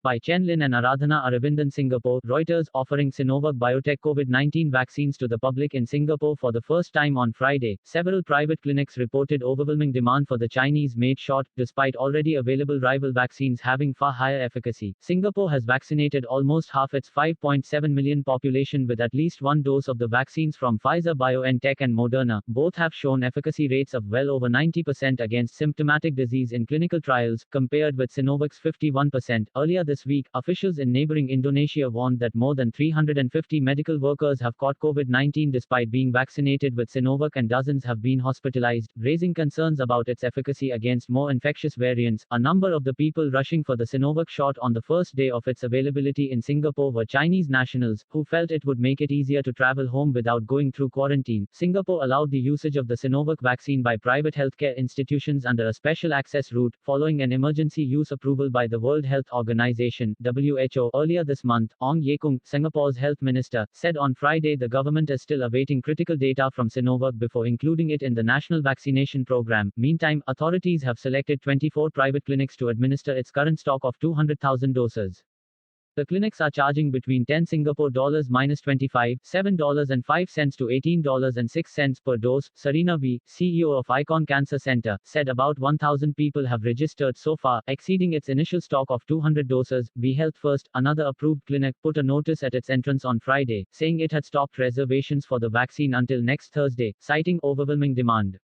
By Chen Lin and Aradhana Aravindan, Singapore. Reuters, offering Sinovac Biotech COVID-19 vaccines to the public in Singapore for the first time on Friday. Several private clinics reported overwhelming demand for the Chinese-made shot, despite already available rival vaccines having far higher efficacy. Singapore has vaccinated almost half its 5.7 million population with at least one dose of the vaccines from Pfizer BioNTech and Moderna. Both have shown efficacy rates of well over 90% against symptomatic disease in clinical trials, compared with Sinovac's 51%. Earlier this week, officials in neighboring Indonesia warned that more than 350 medical workers have caught COVID-19 despite being vaccinated with Sinovac, and dozens have been hospitalized, raising concerns about its efficacy against more infectious variants. A number of the people rushing for the Sinovac shot on the first day of its availability in Singapore were Chinese nationals, who felt it would make it easier to travel home without going through quarantine. Singapore allowed the usage of the Sinovac vaccine by private healthcare institutions under a special access route, following an emergency use approval by the World Health Organization (WHO). Earlier this month, Ong Ye Kung, Singapore's health minister, said on Friday the government is still awaiting critical data from Sinovac before including it in the national vaccination program. Meantime, authorities have selected 24 private clinics to administer its current stock of 200,000 doses. The clinics are charging between 10 Singapore dollars -25, $7.05 to $18.06 per dose. Serena V, CEO of Icon Cancer Center, said about 1,000 people have registered so far, exceeding its initial stock of 200 doses. V Health First, another approved clinic, put a notice at its entrance on Friday, saying it had stopped reservations for the vaccine until next Thursday, citing overwhelming demand.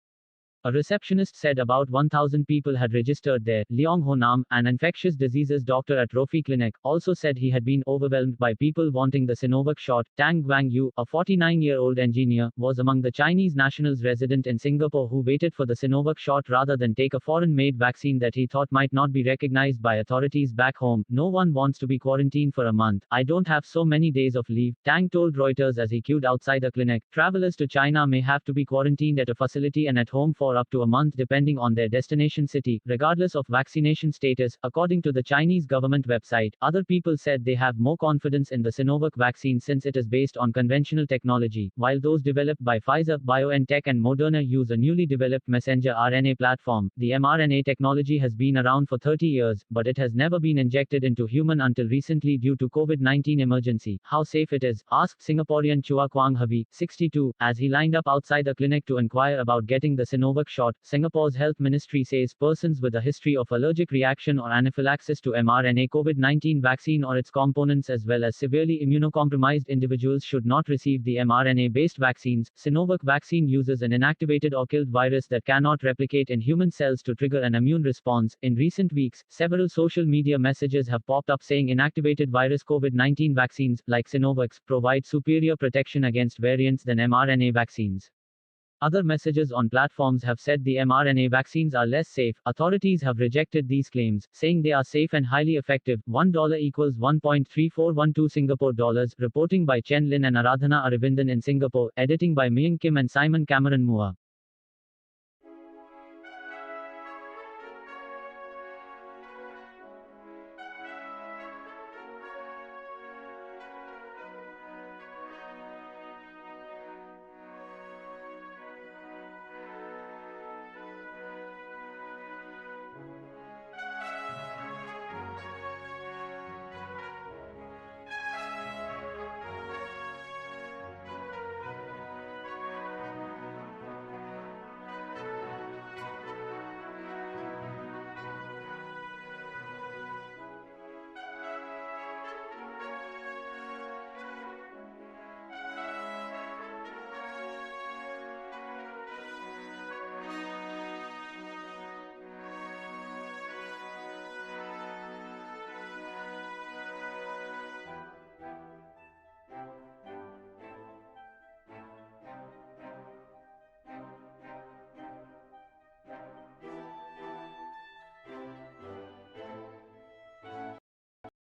A receptionist said about 1,000 people had registered there. Leong Ho Nam, an infectious diseases doctor at Rofi Clinic, also said he had been overwhelmed by people wanting the Sinovac shot. Tang Guangyu, a 49-year-old engineer, was among the Chinese nationals resident in Singapore who waited for the Sinovac shot rather than take a foreign-made vaccine that he thought might not be recognized by authorities back home. No one wants to be quarantined for a month. I don't have so many days of leave, Tang told Reuters as he queued outside a clinic. Travelers to China may have to be quarantined at a facility and at home for up to a month depending on their destination city, regardless of vaccination status, according to the Chinese government website. Other people said they have more confidence in the Sinovac vaccine since it is based on conventional technology, while those developed by Pfizer, BioNTech and Moderna use a newly developed messenger RNA platform. The mRNA technology has been around for 30 years, but it has never been injected into human until recently due to COVID-19 emergency. How safe it is? Asked Singaporean Chua Kwang Havi, 62, as he lined up outside the clinic to inquire about getting the Sinovac shot. Singapore's health ministry says persons with a history of allergic reaction or anaphylaxis to mRNA COVID-19 vaccine or its components, as well as severely immunocompromised individuals, should not receive the mRNA-based vaccines. Sinovac vaccine uses an inactivated or killed virus that cannot replicate in human cells to trigger an immune response. In recent weeks, several social media messages have popped up saying inactivated virus COVID-19 vaccines, like Sinovac's, provide superior protection against variants than mRNA vaccines. Other messages on platforms have said the mRNA vaccines are less safe. Authorities have rejected these claims, saying they are safe and highly effective. $1 equals 1.3412 Singapore dollars. Reporting by Chen Lin and Aradhana Aravindan in Singapore. Editing by Myung Kim and Simon Cameron Mua.